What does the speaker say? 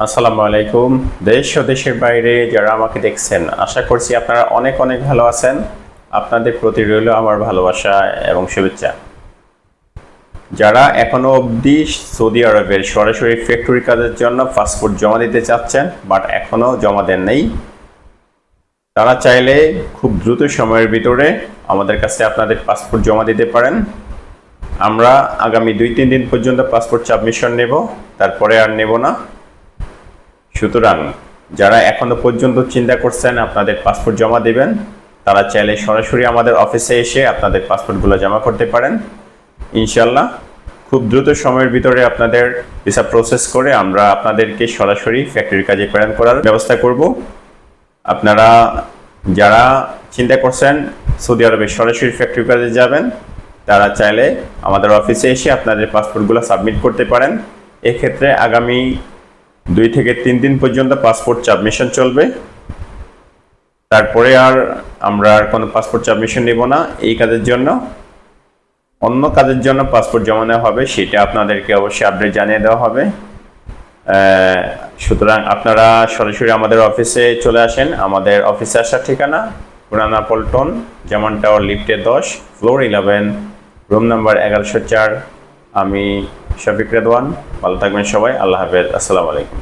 আসসালামু আলাইকুম। দেশ ও দেশের বাইরে যারা আমাকে দেখছেন, আশা করছি আপনারা অনেক অনেক ভালো আছেন। আপনাদের প্রতি রইল আমার ভালোবাসা এবং শুভেচ্ছা। যারা এখনো অবধি সৌদি আরবের সরাসরি ফ্যাক্টরি কাজের জন্য পাসপোর্ট জমা দিতে চাচ্ছেন বাট এখনো জমা দেন নেই, তারা চাইলে খুব দ্রুত সময়ের ভিতরে আমাদের কাছে আপনাদের পাসপোর্ট জমা দিতে পারেন। আমরা আগামী 2-3 দিন পর্যন্ত পাসপোর্ট সাবমিশন নেব, তারপরে আর নেব না। সুতরাং যারা এখনো পর্যন্ত চিন্তা করছেন আপনাদের পাসপোর্ট জমা দিবেন, তারা চাইলে সরাসরি আমাদের অফিসে এসে আপনাদের পাসপোর্টগুলো জমা করতে পারেন। ইনশাল্লাহ খুব দ্রুত সময়ের ভিতরে আপনাদের ভিসা প্রসেস করে আমরা আপনাদেরকে সরাসরি ফ্যাক্টরির কাজে প্রেরণ করার ব্যবস্থা করব। আপনারা যারা চিন্তা করছেন সৌদি আরবের সরাসরি ফ্যাক্টরি কাজে যাবেন, তারা চাইলে আমাদের অফিসে এসে আপনাদের পাসপোর্টগুলো সাবমিট করতে পারেন। এক্ষেত্রে আগামী 2 থেকে 3 দিন পর্যন্ত পাসপোর্ট সাবমিশন চলবে, তারপরে আর আমরা আর কোনো পাসপোর্ট সাবমিশন নেব না। এই কাজের জন্য অন্য কাজের জন্য পাসপোর্ট জমা নেওয়া হবে, সেটা আপনাদেরকে অবশ্যই আপডেট জানিয়ে দেওয়া হবে। সুতরাং আপনারা সরাসরি আমাদের অফিসে চলে আসেন। আমাদের অফিসে আসার ঠিকানা পুরানা পল্টন, জামান টাওয়ার, লিফটে 10, ফ্লোর 11, রুম নাম্বার 1104। আমি শফিক রেদওয়ান। ভালো থাকবেন সবাই। আল্লাহ হাফেজ। আসসালামু আলাইকুম।